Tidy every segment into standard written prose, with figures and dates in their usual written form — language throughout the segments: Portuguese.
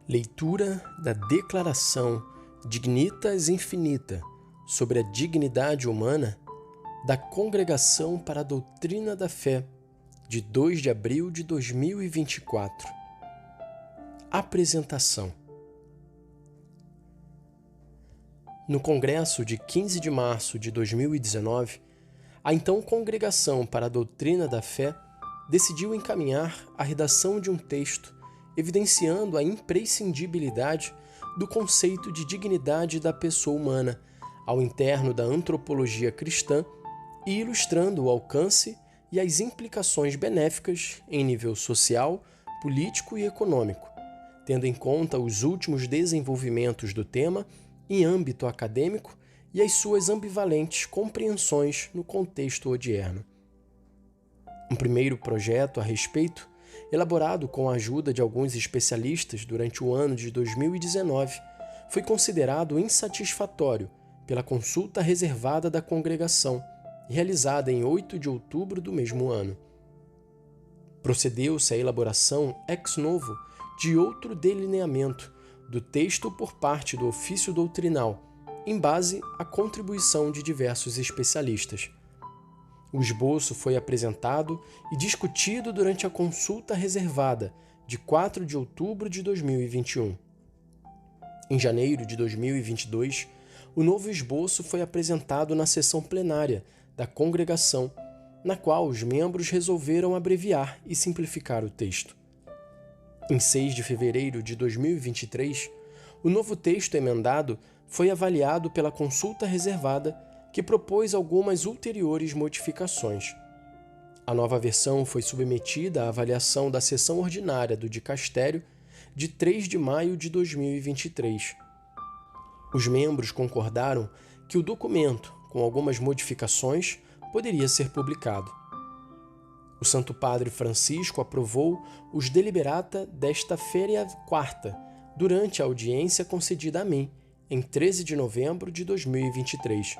Leitura da Declaração Dignitas Infinita sobre a Dignidade Humana da Congregação para a Doutrina da Fé, de 2 de abril de 2024. Apresentação. No Congresso de 15 de março de 2019, a então Congregação para a Doutrina da Fé decidiu encaminhar a redação de um texto evidenciando a imprescindibilidade do conceito de dignidade da pessoa humana ao interno da antropologia cristã e ilustrando o alcance e as implicações benéficas em nível social, político e econômico, tendo em conta os últimos desenvolvimentos do tema em âmbito acadêmico e as suas ambivalentes compreensões no contexto odierno. Um primeiro projeto a respeito, elaborado com a ajuda de alguns especialistas durante o ano de 2019, foi considerado insatisfatório pela consulta reservada da congregação, realizada em 8 de outubro do mesmo ano. Procedeu-se à elaboração ex novo de outro delineamento do texto por parte do ofício doutrinal, em base à contribuição de diversos especialistas. O esboço foi apresentado e discutido durante a consulta reservada de 4 de outubro de 2021. Em janeiro de 2022, o novo esboço foi apresentado na sessão plenária da congregação, na qual os membros resolveram abreviar e simplificar o texto. Em 6 de fevereiro de 2023, o novo texto emendado foi avaliado pela consulta reservada, que propôs algumas ulteriores modificações. A nova versão foi submetida à avaliação da sessão ordinária do dicastério de 3 de maio de 2023. Os membros concordaram que o documento, com algumas modificações, poderia ser publicado. O Santo Padre Francisco aprovou os deliberata desta féria quarta, durante a audiência concedida a mim, em 13 de novembro de 2023.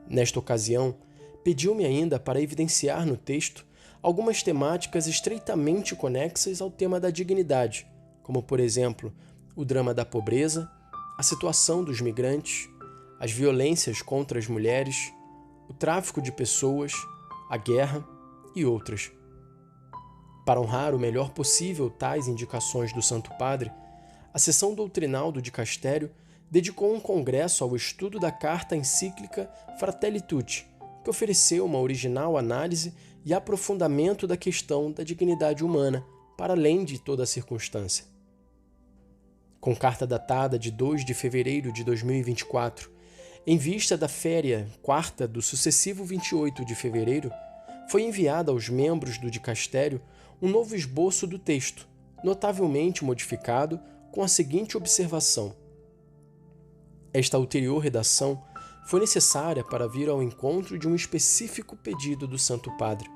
Nesta ocasião, pediu-me ainda para evidenciar no texto algumas temáticas estreitamente conexas ao tema da dignidade, como, por exemplo, o drama da pobreza, a situação dos migrantes, as violências contra as mulheres, o tráfico de pessoas, a guerra e outras. Para honrar o melhor possível tais indicações do Santo Padre, a sessão doutrinal do dicastério dedicou um congresso ao estudo da carta encíclica Fratelli Tutti, que ofereceu uma original análise e aprofundamento da questão da dignidade humana, para além de toda a circunstância. Com carta datada de 2 de fevereiro de 2024, em vista da féria quarta do sucessivo 28 de fevereiro, foi enviada aos membros do dicastério um novo esboço do texto, notavelmente modificado, com a seguinte observação: esta ulterior redação foi necessária para vir ao encontro de um específico pedido do Santo Padre.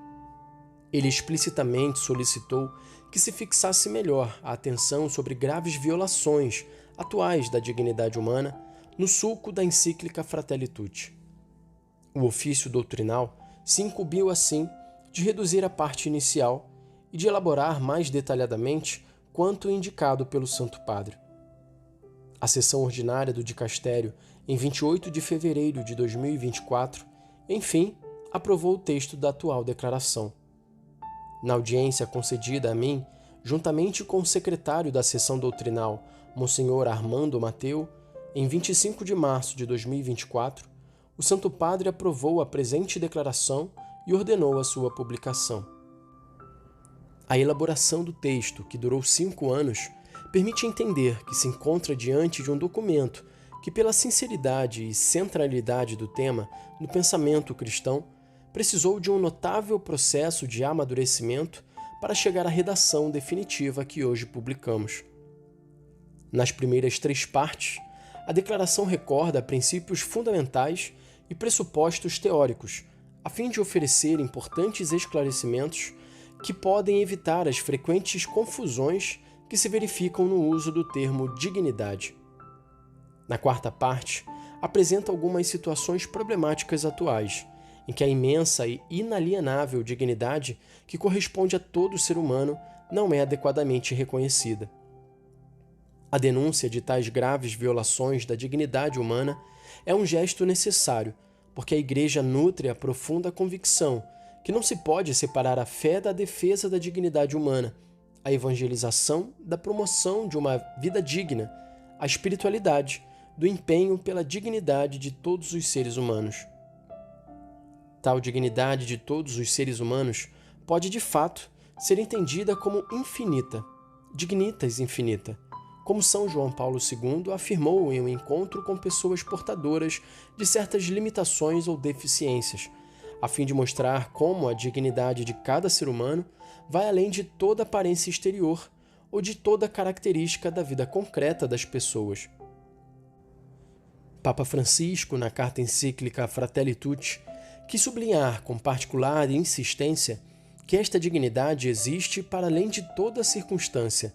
Ele explicitamente solicitou que se fixasse melhor a atenção sobre graves violações atuais da dignidade humana no sulco da encíclica Fratelli Tutti. O ofício doutrinal se incumbiu, assim, de reduzir a parte inicial e de elaborar mais detalhadamente quanto indicado pelo Santo Padre. A sessão ordinária do dicastério, em 28 de fevereiro de 2024, enfim, aprovou o texto da atual declaração. Na audiência concedida a mim, juntamente com o secretário da sessão doutrinal, Monsenhor Armando Mateu, em 25 de março de 2024, o Santo Padre aprovou a presente declaração e ordenou a sua publicação. A elaboração do texto, que durou 5 anos, permite entender que se encontra diante de um documento que, pela sinceridade e centralidade do tema no pensamento cristão, precisou de um notável processo de amadurecimento para chegar à redação definitiva que hoje publicamos. Nas primeiras 3 partes, a declaração recorda princípios fundamentais e pressupostos teóricos, a fim de oferecer importantes esclarecimentos que podem evitar as frequentes confusões que se verificam no uso do termo dignidade. Na quarta parte, apresenta algumas situações problemáticas atuais, em que a imensa e inalienável dignidade que corresponde a todo ser humano não é adequadamente reconhecida. A denúncia de tais graves violações da dignidade humana é um gesto necessário, porque a Igreja nutre a profunda convicção que não se pode separar a fé da defesa da dignidade humana, a evangelização da promoção de uma vida digna, a espiritualidade do empenho pela dignidade de todos os seres humanos. Tal dignidade de todos os seres humanos pode, de fato, ser entendida como infinita, dignitas infinita, como São João Paulo II afirmou em um encontro com pessoas portadoras de certas limitações ou deficiências, a fim de mostrar como a dignidade de cada ser humano vai além de toda aparência exterior ou de toda característica da vida concreta das pessoas. Papa Francisco, na carta encíclica Fratelli Tutti, quis sublinhar com particular insistência que esta dignidade existe para além de toda circunstância,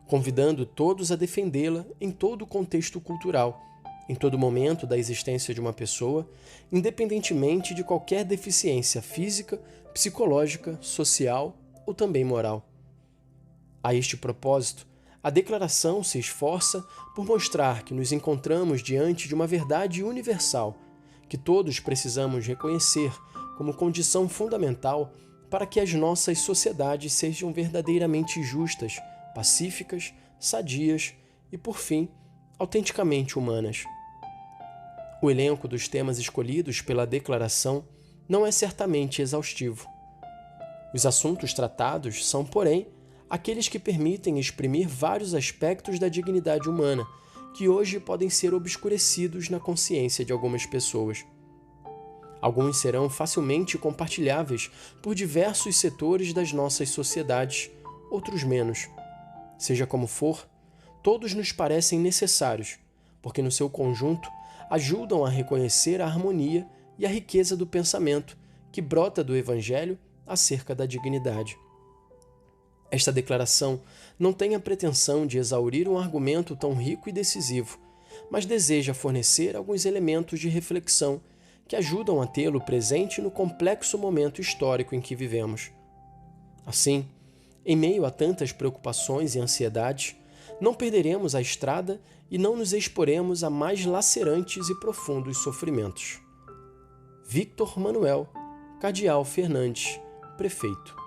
convidando todos a defendê-la em todo o contexto cultural, em todo momento da existência de uma pessoa, independentemente de qualquer deficiência física, psicológica, social ou também moral. A este propósito, a declaração se esforça por mostrar que nos encontramos diante de uma verdade universal, que todos precisamos reconhecer como condição fundamental para que as nossas sociedades sejam verdadeiramente justas, pacíficas, sadias e, por fim, autenticamente humanas. O elenco dos temas escolhidos pela declaração não é certamente exaustivo. Os assuntos tratados são, porém, aqueles que permitem exprimir vários aspectos da dignidade humana que hoje podem ser obscurecidos na consciência de algumas pessoas. Alguns serão facilmente compartilháveis por diversos setores das nossas sociedades, outros menos. Seja como for, todos nos parecem necessários, porque no seu conjunto ajudam a reconhecer a harmonia e a riqueza do pensamento que brota do Evangelho acerca da dignidade. Esta declaração não tem a pretensão de exaurir um argumento tão rico e decisivo, mas deseja fornecer alguns elementos de reflexão que ajudam a tê-lo presente no complexo momento histórico em que vivemos. Assim, em meio a tantas preocupações e ansiedades, não perderemos a estrada e não nos exporemos a mais lacerantes e profundos sofrimentos. Victor Manuel, Cardeal Fernandes, Prefeito.